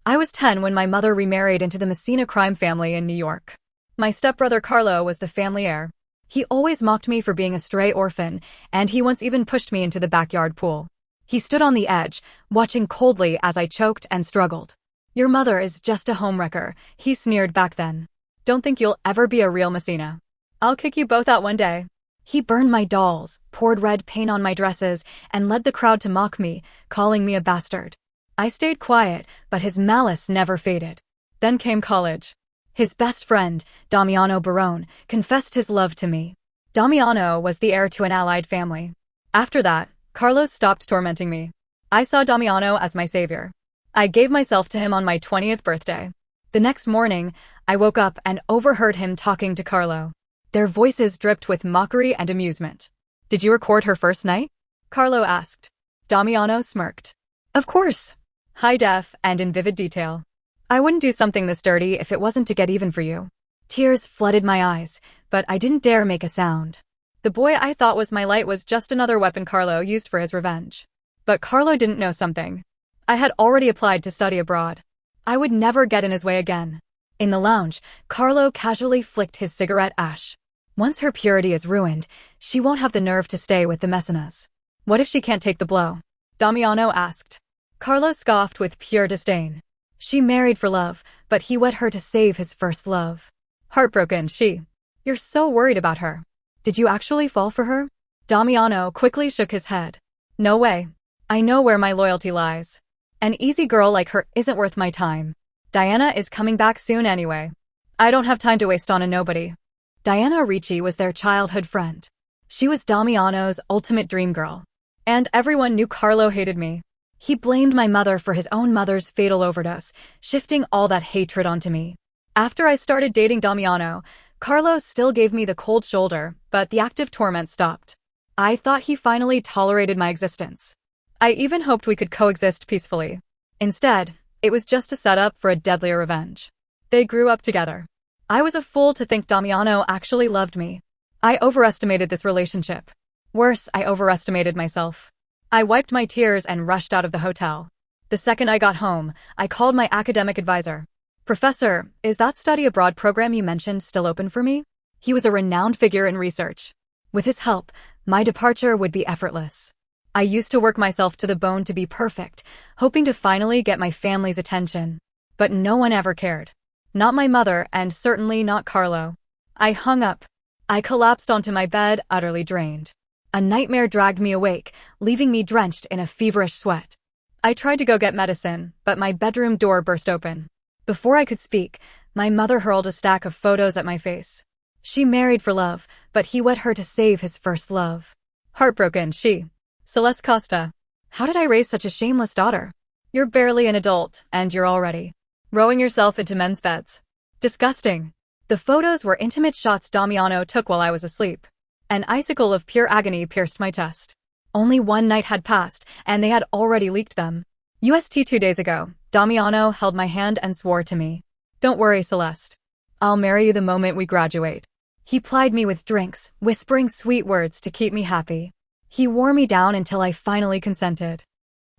I was 10 when my mother remarried into the Messina crime family in New York. My stepbrother Carlo was the family heir. He always mocked me for being a stray orphan, and he once even pushed me into the backyard pool. He stood on the edge, watching coldly as I choked and struggled. "Your mother is just a homewrecker," he sneered back then. "Don't think you'll ever be a real Messina. I'll kick you both out one day." He burned my dolls, poured red paint on my dresses, and led the crowd to mock me, calling me a bastard. I stayed quiet, but his malice never faded. Then came college. His best friend, Damiano Barone, confessed his love to me. Damiano was the heir to an allied family. After that, Carlos stopped tormenting me. I saw Damiano as my savior. I gave myself to him on my 20th birthday. The next morning, I woke up and overheard him talking to Carlo. Their voices dripped with mockery and amusement. "Did you record her first night?" Carlo asked. Damiano smirked. "Of course. High def and in vivid detail. I wouldn't do something this dirty if it wasn't to get even for you." Tears flooded my eyes, but I didn't dare make a sound. The boy I thought was my light was just another weapon Carlo used for his revenge. But Carlo didn't know something. I had already applied to study abroad. I would never get in his way again. In the lounge, Carlo casually flicked his cigarette ash. Once her purity is ruined, she won't have the nerve to stay with the Messinas. What if she can't take the blow? Damiano asked. Carlo scoffed with pure disdain. She married for love, but he wed her to save his first love. Heartbroken, she. You're so worried about her. Did you actually fall for her? Damiano quickly shook his head. No way. I know where my loyalty lies. An easy girl like her isn't worth my time. Diana is coming back soon anyway. I don't have time to waste on a nobody. Diana Ricci was their childhood friend. She was Damiano's ultimate dream girl. And everyone knew Carlo hated me. He blamed my mother for his own mother's fatal overdose, shifting all that hatred onto me. After I started dating Damiano, Carlo still gave me the cold shoulder, but the active torment stopped. I thought he finally tolerated my existence. I even hoped we could coexist peacefully. Instead, it was just a setup for a deadlier revenge. They grew up together. I was a fool to think Damiano actually loved me. I overestimated this relationship. Worse, I overestimated myself. I wiped my tears and rushed out of the hotel. The second I got home, I called my academic advisor. "Professor, is that study abroad program you mentioned still open for me?" He was a renowned figure in research. With his help, my departure would be effortless. I used to work myself to the bone to be perfect, hoping to finally get my family's attention. But no one ever cared. Not my mother, and certainly not Carlo. I hung up. I collapsed onto my bed, utterly drained. A nightmare dragged me awake, leaving me drenched in a feverish sweat. I tried to go get medicine, but my bedroom door burst open. Before I could speak, my mother hurled a stack of photos at my face. She married for love, but he wed her to save his first love. Heartbroken, she. Celeste Costa. How did I raise such a shameless daughter? You're barely an adult, and you're already rowing yourself into men's beds. Disgusting. The photos were intimate shots Damiano took while I was asleep. An icicle of pure agony pierced my chest. Only one night had passed, and they had already leaked them. UST 2 days ago, Damiano held my hand and swore to me. "Don't worry, Celeste. I'll marry you the moment we graduate." He plied me with drinks, whispering sweet words to keep me happy. He wore me down until I finally consented.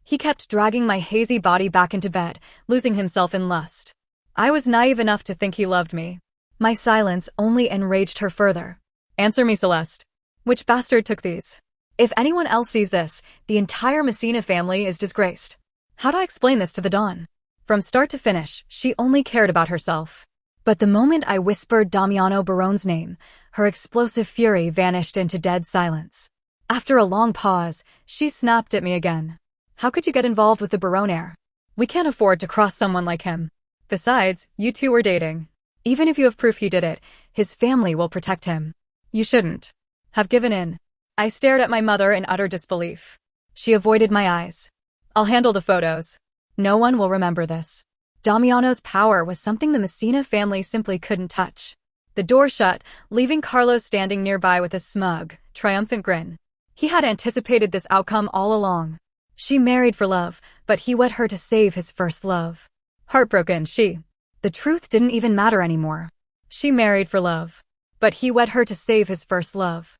He kept dragging my hazy body back into bed, losing himself in lust. I was naive enough to think he loved me. My silence only enraged her further. "Answer me, Celeste. Which bastard took these? If anyone else sees this, the entire Messina family is disgraced. How do I explain this to the Don?" From start to finish, she only cared about herself. But the moment I whispered Damiano Barone's name, her explosive fury vanished into dead silence. After a long pause, she snapped at me again. "How could you get involved with the Barone heir? We can't afford to cross someone like him. Besides, you two were dating. Even if you have proof he did it, his family will protect him. You shouldn't have given in." I stared at my mother in utter disbelief. She avoided my eyes. "I'll handle the photos. No one will remember this." Damiano's power was something the Messina family simply couldn't touch. The door shut, leaving Carlo standing nearby with a smug, triumphant grin. He had anticipated this outcome all along. She married for love, but he wed her to save his first love. Heartbroken, she. The truth didn't even matter anymore. She married for love, but he wed her to save his first love.